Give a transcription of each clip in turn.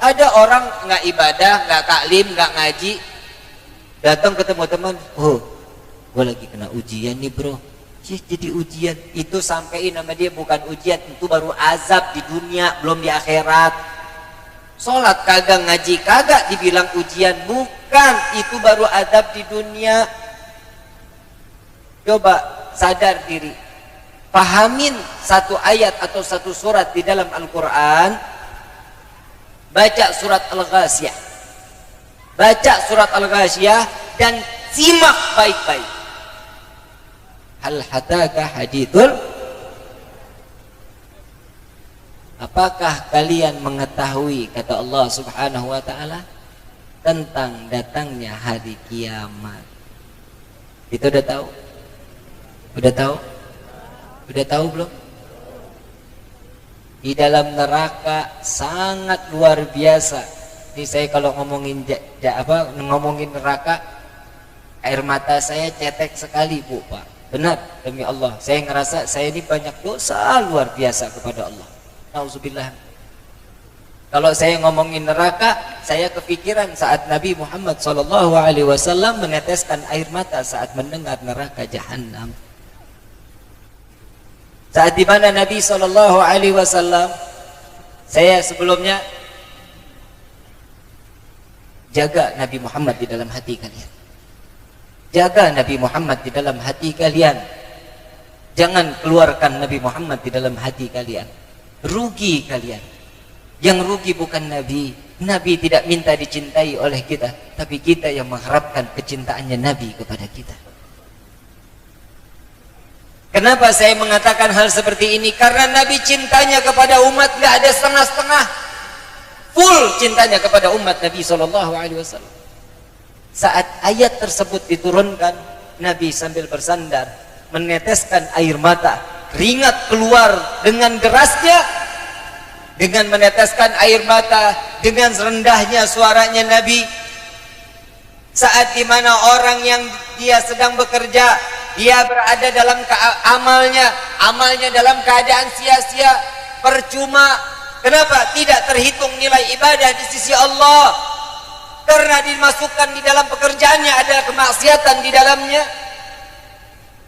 Ada orang nggak ibadah, nggak taklim, nggak ngaji, datang ketemu teman, oh, gue lagi kena ujian nih bro. Jadi ujian itu sampein nama dia bukan ujian, itu baru azab di dunia, belum di akhirat. Sholat kagak, ngaji kagak, dibilang ujian, bukan, itu baru azab di dunia. Coba sadar diri, pahamin satu ayat atau satu surat di dalam Al-Quran. Baca surat Al-Ghasyiyah, baca surat Al-Ghasyiyah dan simak baik-baik. Hal hataka hadithul, apakah kalian mengetahui, kata Allah subhanahu wa ta'ala, tentang datangnya hari kiamat? Itu udah tahu? Udah tahu? Udah tahu belum? Di dalam neraka sangat luar biasa. Ini saya kalau ngomongin ngomongin neraka, air mata saya cetek sekali bu pak. Benar, demi Allah, saya ngerasa saya ini banyak dosa luar biasa kepada Allah. Nauzubillah. Kalau saya ngomongin neraka, saya kepikiran saat Nabi Muhammad SAW meneteskan air mata saat mendengar neraka Jahannam. Saat di mana Nabi SAW, saya sebelumnya jaga Nabi Muhammad di dalam hati kalian. Jaga Nabi Muhammad di dalam hati kalian. Jangan keluarkan Nabi Muhammad di dalam hati kalian. Rugi kalian. Yang rugi bukan Nabi. Nabi tidak minta dicintai oleh kita, tapi kita yang mengharapkan kecintaannya Nabi kepada kita. Kenapa saya mengatakan hal seperti ini? Karena Nabi cintanya kepada umat gak ada setengah-setengah. Full cintanya kepada umat Nabi SAW. Saat ayat tersebut diturunkan, Nabi sambil bersandar meneteskan air mata, keringat keluar dengan derasnya. Dengan meneteskan air mata, dengan rendahnya suaranya Nabi. Saat dimana orang yang dia sedang bekerja, dia berada dalam amalnya dalam keadaan sia-sia, percuma. Kenapa? Tidak terhitung nilai ibadah di sisi Allah. Karena dimasukkan di dalam pekerjaannya ada kemaksiatan di dalamnya.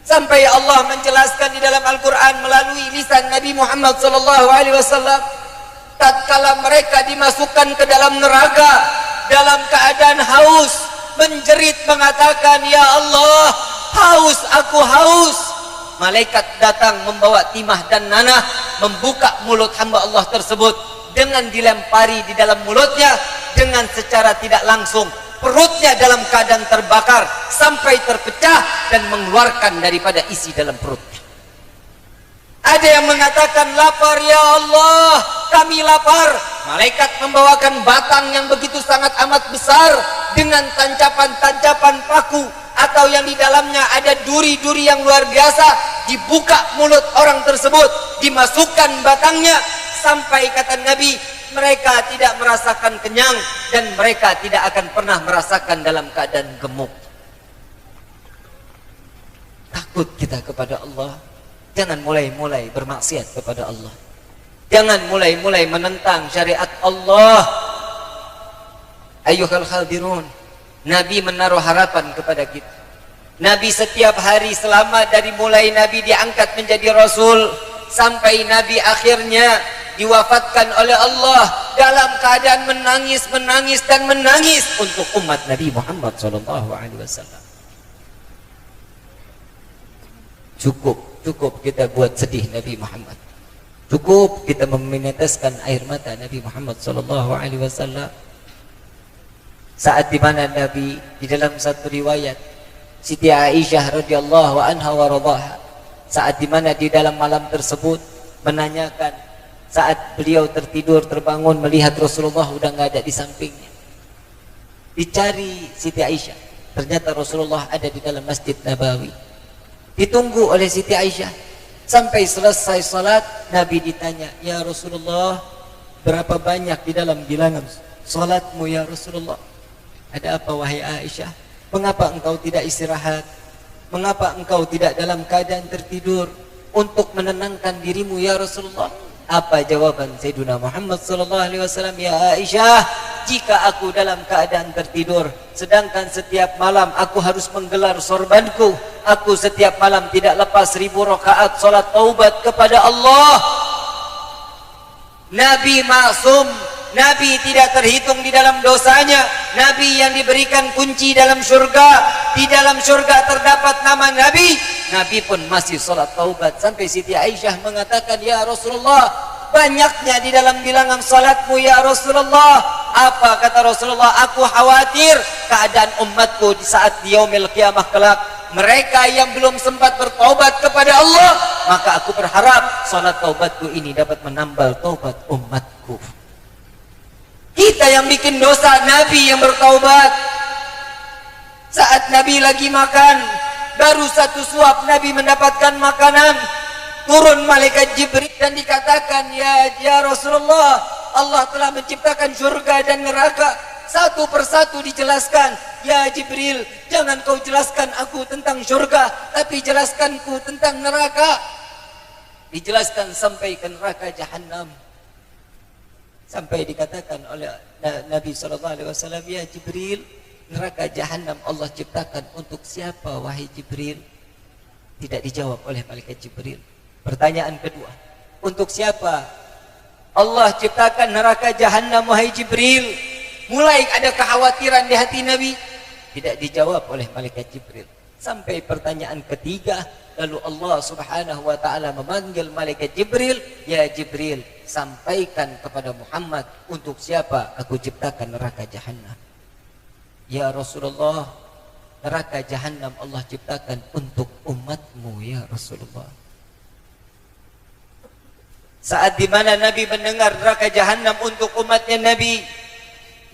Sampai Allah menjelaskan di dalam Al-Quran melalui lisan Nabi Muhammad SAW, tatkala mereka dimasukkan ke dalam neraka dalam keadaan haus, menjerit mengatakan, ya Allah, haus, aku haus. Malaikat datang membawa timah dan nanah, membuka mulut hamba Allah tersebut, dengan dilempari di dalam mulutnya dengan secara tidak langsung, perutnya dalam keadaan terbakar sampai terpecah dan mengeluarkan daripada isi dalam perutnya. Ada yang mengatakan, lapar ya Allah, kami lapar. Malaikat membawakan batang yang begitu sangat amat besar dengan tancapan-tancapan paku, atau yang di dalamnya ada duri-duri yang luar biasa. Dibuka mulut orang tersebut, dimasukkan batangnya, sampai kata Nabi, mereka tidak merasakan kenyang dan mereka tidak akan pernah merasakan dalam keadaan gemuk. Takut kita kepada Allah. Jangan mulai-mulai bermaksiat kepada Allah. Jangan mulai-mulai menentang syariat Allah. Ayyuhal khadirun, Nabi menaruh harapan kepada kita. Nabi setiap hari selama dari mulai Nabi diangkat menjadi Rasul sampai Nabi akhirnya diwafatkan oleh Allah dalam keadaan menangis dan menangis untuk umat Nabi Muhammad SAW. Cukup kita buat sedih Nabi Muhammad. Cukup kita meneteskan air mata Nabi Muhammad SAW. Saat dimana Nabi di dalam satu riwayat, Siti Aisyah radhiyallahu anha wa radhaha, saat dimana di dalam malam tersebut menanyakan, saat beliau tertidur terbangun melihat Rasulullah udah nggak ada di sampingnya. Dicari Siti Aisyah, ternyata Rasulullah ada di dalam Masjid Nabawi. Ditunggu oleh Siti Aisyah sampai selesai salat. Nabi ditanya, ya Rasulullah, berapa banyak di dalam bilangan salatmu ya Rasulullah? Ada apa wahai Aisyah? Mengapa engkau tidak istirahat? Mengapa engkau tidak dalam keadaan tertidur untuk menenangkan dirimu ya Rasulullah? Apa jawaban Sayyidina Muhammad sallallahu alaihi wasallam? Ya Aisyah, jika aku dalam keadaan tertidur, sedangkan setiap malam aku harus menggelar sorbanku, aku setiap malam tidak lepas 1000 rakaat salat taubat kepada Allah. Nabi maksum, Nabi tidak terhitung di dalam dosanya, Nabi yang diberikan kunci dalam syurga, di dalam syurga terdapat nama Nabi. Nabi pun masih salat taubat. Sampai Siti Aisyah mengatakan, ya Rasulullah, banyaknya di dalam bilangan salatmu ya Rasulullah. Apa kata Rasulullah? Aku khawatir keadaan umatku di saat di yaumil qiyamah kelak, mereka yang belum sempat bertaubat kepada Allah, maka aku berharap salat taubatku ini dapat menambal taubat umatku. Kita yang bikin dosa, Nabi yang bertaubat. Saat Nabi lagi makan, baru satu suap Nabi mendapatkan makanan, turun malaikat Jibril dan dikatakan, ya Rasulullah, Allah telah menciptakan surga dan neraka. Satu persatu dijelaskan. Ya Jibril, jangan kau jelaskan aku tentang surga, tapi jelaskanku tentang neraka. Dijelaskan sampai ke neraka Jahannam. Sampai dikatakan oleh Nabi SAW, ya Jibril, neraka Jahannam Allah ciptakan untuk siapa wahai Jibril? Tidak dijawab oleh malaikat Jibril. Pertanyaan kedua, untuk siapa Allah ciptakan neraka Jahannam wahai Jibril? Mulai ada kekhawatiran di hati Nabi. Tidak dijawab oleh malaikat Jibril. Sampai pertanyaan ketiga, lalu Allah Subhanahu wa taala memanggil malaikat Jibril, ya Jibril, sampaikan kepada Muhammad untuk siapa aku ciptakan neraka Jahannam. Ya Rasulullah, neraka Jahannam Allah ciptakan untuk umatmu ya Rasulullah. Saat dimana Nabi mendengar neraka Jahannam untuk umatnya Nabi,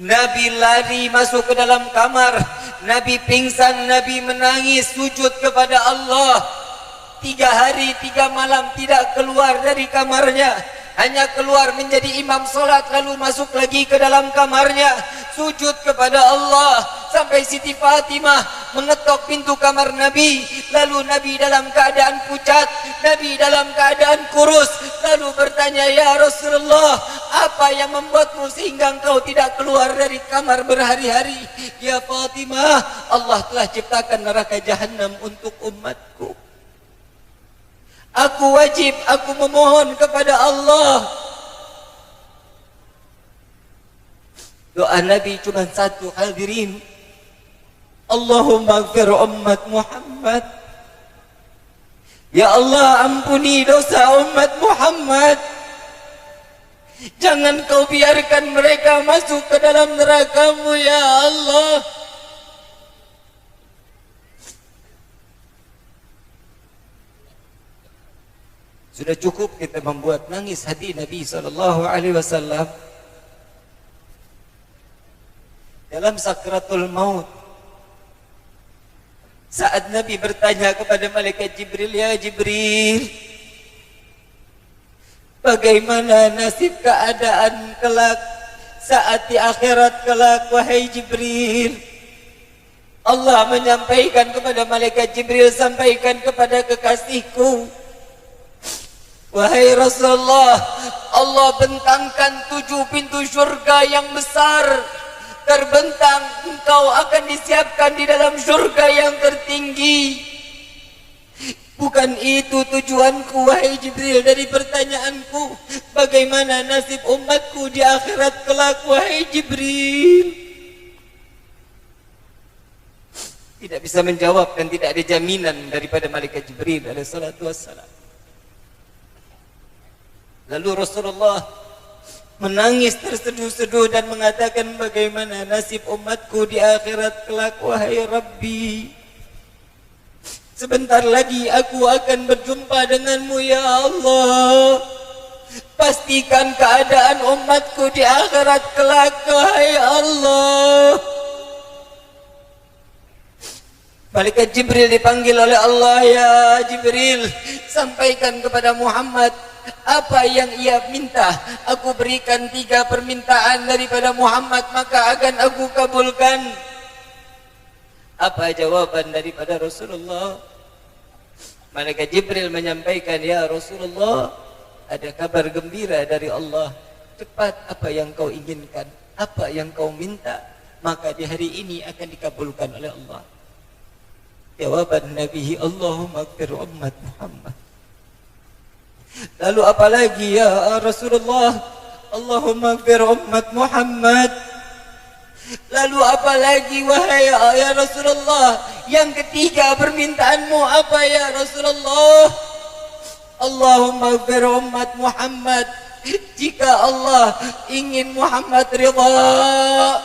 Nabi lari masuk ke dalam kamar, Nabi pingsan, Nabi menangis sujud kepada Allah. 3 hari 3 malam tidak keluar dari kamarnya, hanya keluar menjadi imam solat, lalu masuk lagi ke dalam kamarnya, sujud kepada Allah. Sampai Siti Fatimah mengetok pintu kamar Nabi, lalu Nabi dalam keadaan pucat, Nabi dalam keadaan kurus, lalu bertanya, ya Rasulullah, apa yang membuatmu sehingga engkau tidak keluar dari kamar berhari-hari? Ya Fatimah, Allah telah ciptakan neraka Jahannam untuk umatku. Aku wajib, aku memohon kepada Allah. Doa Nabi cuma satu, hadirin. Allahumma ighfir ummat Muhammad. Ya Allah, ampuni dosa umat Muhammad. Jangan kau biarkan mereka masuk ke dalam neraka-Mu ya Allah. Sudah cukup kita membuat nangis hati Nabi SAW dalam sakratul maut. Saat Nabi bertanya kepada malaikat Jibril, ya Jibril, bagaimana nasib keadaan kelak saat di akhirat kelak wahai Jibril? Allah menyampaikan kepada malaikat Jibril, sampaikan kepada kekasihku, wahai Rasulullah, Allah bentangkan 7 pintu surga yang besar. Terbentang, engkau akan disiapkan di dalam surga yang tertinggi. Bukan itu tujuanku wahai Jibril dari pertanyaanku, bagaimana nasib umatku di akhirat kelak wahai Jibril? Tidak bisa menjawab dan tidak ada jaminan daripada malaikat Jibril alaihi salatu wassalam. Lalu Rasulullah menangis terseduh-seduh dan mengatakan, bagaimana nasib umatku di akhirat kelak wahai Rabbi? Sebentar lagi aku akan berjumpa denganmu ya Allah. Pastikan keadaan umatku di akhirat kelak wahai Allah. Malaikat Jibril dipanggil oleh Allah, ya Jibril, sampaikan kepada Muhammad apa yang ia minta. Aku berikan 3 permintaan daripada Muhammad, maka akan aku kabulkan. Apa jawaban daripada Rasulullah? Malaikat Jibril menyampaikan, ya Rasulullah, ada kabar gembira dari Allah. Cepat apa yang kau inginkan, apa yang kau minta, maka di hari ini akan dikabulkan oleh Allah. Jawaban Nabi, Allahumma ighfir ummat Muhammad. Lalu apa lagi ya Rasulullah? Allahumma ighfir ummat Muhammad. Lalu apa lagi wahai ya Rasulullah? Yang ketiga permintaanmu apa ya Rasulullah? Allahumma ighfir ummat Muhammad. Jika Allah ingin Muhammad ridha,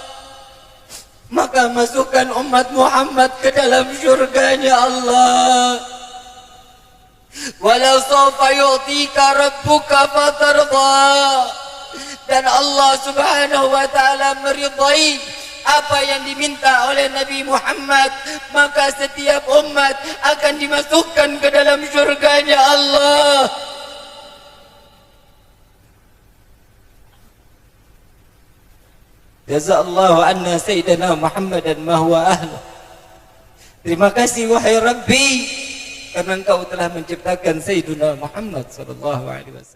maka masukkan umat Muhammad ke dalam syurganya Allah. Walau sawfa yu'tika rabbuka fatarda. Dan Allah subhanahu wa ta'ala meridai apa yang diminta oleh Nabi Muhammad, maka setiap umat akan dimasukkan ke dalam syurganya Allah. Jazallahu anna sayyidina Muhammadan ma huwa ahlu. Terima kasih wahai Rabbi, karena engkau telah menciptakan Sayyidina Muhammad sallallahu alaihi wasallam.